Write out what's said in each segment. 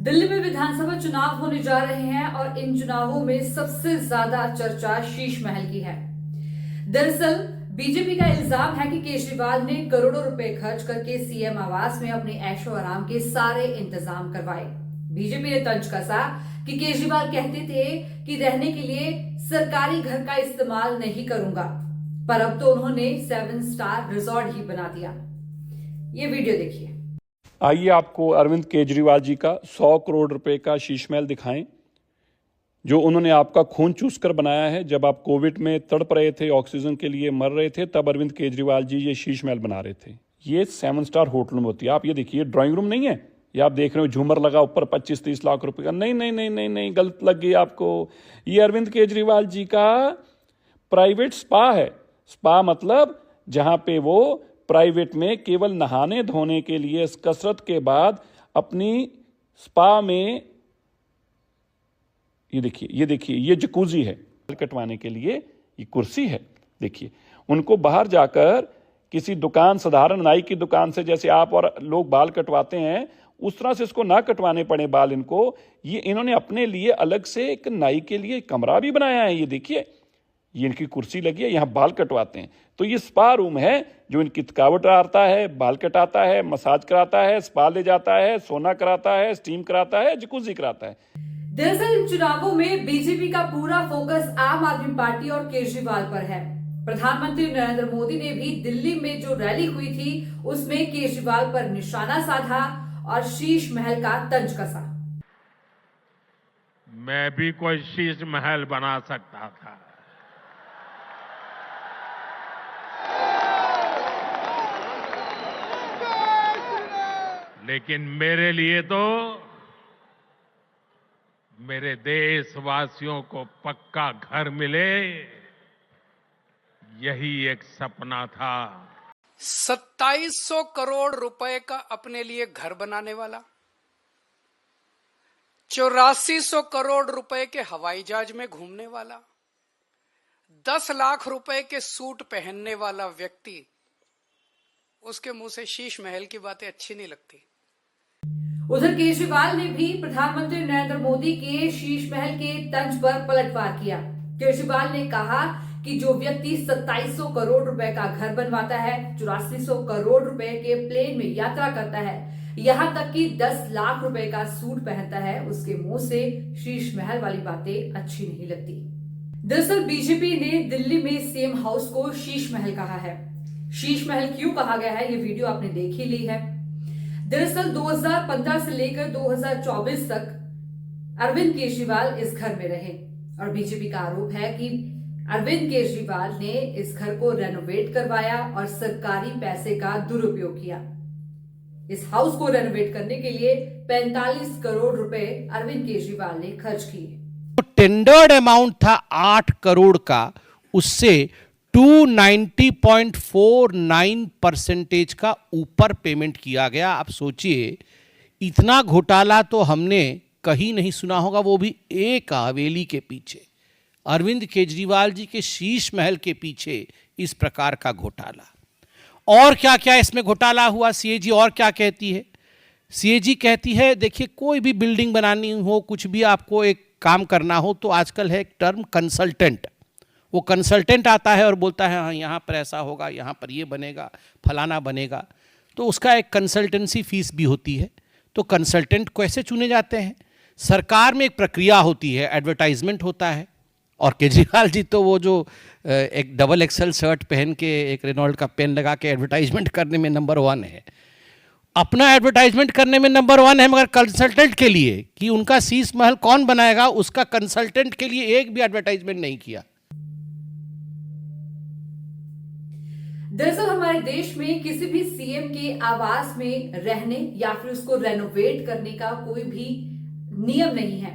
दिल्ली में विधानसभा चुनाव होने जा रहे हैं और इन चुनावों में सबसे ज्यादा चर्चा शीश महल की है। दरअसल बीजेपी का इल्जाम है कि केजरीवाल ने करोड़ों रुपए खर्च करके सीएम आवास में अपने ऐशो आराम के सारे इंतजाम करवाए। बीजेपी ने तंज कसा कि केजरीवाल कहते थे कि रहने के लिए सरकारी घर का इस्तेमाल नहीं करूंगा, पर अब तो उन्होंने 7 स्टार रिजॉर्ट ही बना दिया। ये वीडियो देखिए। आइए आपको अरविंद केजरीवाल जी का 100 करोड़ रुपए का शीश महल दिखाएं, जो उन्होंने आपका खून चूस कर बनाया है। जब आप कोविड में तड़प रहे थे, ऑक्सीजन के लिए मर रहे थे, तब अरविंद केजरीवाल जी ये शीश महल बना रहे थे। ये 7 स्टार होटल में होती है। आप ये देखिए, ड्राइंग रूम नहीं है, ये आप देख रहे हो झूमर लगा ऊपर 25-30 लाख रुपए का। नहीं नहीं नहीं नहीं नहीं, गलत लग गई आपको। ये अरविंद केजरीवाल जी का प्राइवेट स्पा है। स्पा मतलब जहां पे वो प्राइवेट में केवल नहाने धोने के लिए कसरत के बाद अपनी स्पा में, ये देखिए ये जकूजी है। बाल कटवाने के लिए ये कुर्सी है। देखिए, उनको बाहर जाकर किसी दुकान, साधारण नाई की दुकान से जैसे आप और लोग बाल कटवाते हैं, उस तरह से इसको ना कटवाने पड़े बाल इनको। ये इन्होंने अपने लिए अलग से एक नाई के लिए कमरा भी बनाया है। ये देखिए, ये इनकी कुर्सी लगी है, यहाँ बाल कटवाते हैं। तो ये स्पा रूम है जो इनकी थकावट हटाता है, बाल कटाता है, मसाज कराता है, स्पा ले जाता है, सोना कराता है, स्टीम कराता है, जकूजी कराता है। दरअसल इन चुनावों में बीजेपी का पूरा फोकस आम आदमी पार्टी और केजरीवाल पर है। प्रधानमंत्री नरेंद्र मोदी ने भी दिल्ली में जो रैली हुई थी उसमें केजरीवाल पर निशाना साधा और शीश महल का तंज कसा। मैं भी कोई शीश महल बना सकता था, लेकिन मेरे लिए तो मेरे देशवासियों को पक्का घर मिले, यही एक सपना था। 2700 करोड़ रुपए का अपने लिए घर बनाने वाला, 8400 करोड़ रुपए के हवाई जहाज में घूमने वाला, 10 लाख रुपए के सूट पहनने वाला व्यक्ति, उसके मुंह से शीश महल की बातें अच्छी नहीं लगती। उधर केजरीवाल ने भी प्रधानमंत्री नरेंद्र मोदी के शीश महल के तंज पर पलटवार किया। केजरीवाल ने कहा कि जो व्यक्ति 2700 करोड़ रुपए का घर बनवाता है, 8400 करोड़ रुपए के प्लेन में यात्रा करता है, यहां तक कि 10 लाख रुपए का सूट पहनता है, उसके मुंह से शीश महल वाली बातें अच्छी नहीं लगती। दरअसल बीजेपी ने दिल्ली में सीएम हाउस को शीश महल कहा है। शीश महल क्यों कहा गया है, ये वीडियो आपने देख ही ली है। दरअसल 2015 से लेकर 2024 तक अरविंद केजरीवाल इस घर में रहे और बीजेपी का आरोप है कि अरविंद केजरीवाल ने इस घर को रेनोवेट करवाया और सरकारी पैसे का दुरुपयोग किया। इस हाउस को रेनोवेट करने के लिए 45 करोड़ रुपए अरविंद केजरीवाल ने खर्च किए। तो टेंडर्ड अमाउंट था 8 करोड़ का, उससे 290.49% का ऊपर पेमेंट किया गया। आप सोचिए, इतना घोटाला तो हमने कहीं नहीं सुना होगा, वो भी एक हवेली के पीछे, अरविंद केजरीवाल जी के शीश महल के पीछे इस प्रकार का घोटाला। और क्या क्या इसमें घोटाला हुआ, सीएजी और क्या कहती है? सीएजी कहती है, देखिए, कोई भी बिल्डिंग बनानी हो, कुछ भी आपको एक काम करना हो, तो आजकल है एक टर्म कंसल्टेंट। वो कंसल्टेंट आता है और बोलता है हाँ यहाँ पर ऐसा होगा, यहाँ पर ये बनेगा, फलाना बनेगा, तो उसका एक कंसल्टेंसी फीस भी होती है। तो कंसल्टेंट कैसे चुने जाते हैं? सरकार में एक प्रक्रिया होती है, एडवर्टाइजमेंट होता है, और केजरीवाल जी तो वो जो एक डबल एक्सल शर्ट पहन के एक रेनॉल्ड का पेन लगा के एडवर्टाइजमेंट करने में नंबर 1 है, अपना एडवर्टाइजमेंट करने में नंबर 1 है, मगर कंसल्टेंट के लिए कि उनका शीश महल कौन बनाएगा, उसका कंसल्टेंट के लिए एक भी एडवर्टाइजमेंट नहीं किया। दरअसल हमारे देश में किसी भी सीएम के आवास में रहने या फिर उसको रेनोवेट करने का कोई भी नियम नहीं है।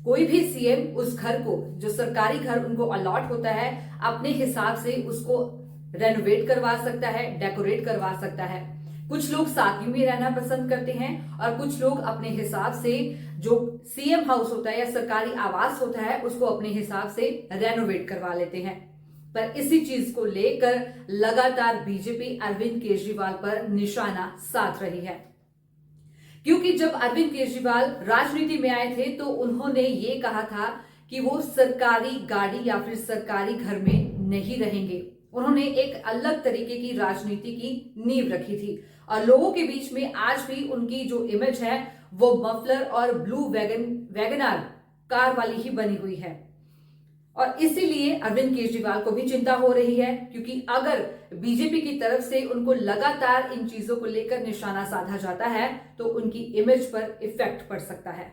कोई भी सीएम उस घर को, जो सरकारी घर उनको अलॉट होता है, अपने हिसाब से उसको रेनोवेट करवा सकता है, डेकोरेट करवा सकता है। कुछ लोग साथ में रहना पसंद करते हैं और कुछ लोग अपने हिसाब से जो सीएम हाउस होता है या सरकारी आवास होता है उसको अपने हिसाब से रेनोवेट करवा लेते हैं। पर इसी चीज को लेकर लगातार बीजेपी अरविंद केजरीवाल पर निशाना साध रही है। क्योंकि जब अरविंद केजरीवाल राजनीति में आए थे तो उन्होंने ये कहा था कि वो सरकारी गाड़ी या फिर सरकारी घर में नहीं रहेंगे। उन्होंने एक अलग तरीके की राजनीति की नींव रखी थी और लोगों के बीच में आज भी उनकी जो इमेज है वो मफलर और ब्लू वैगनार कार वाली ही बनी हुई है। और इसीलिए अरविंद केजरीवाल को भी चिंता हो रही है, क्योंकि अगर बीजेपी की तरफ से उनको लगातार इन चीजों को लेकर निशाना साधा जाता है तो उनकी इमेज पर इफेक्ट पड़ सकता है।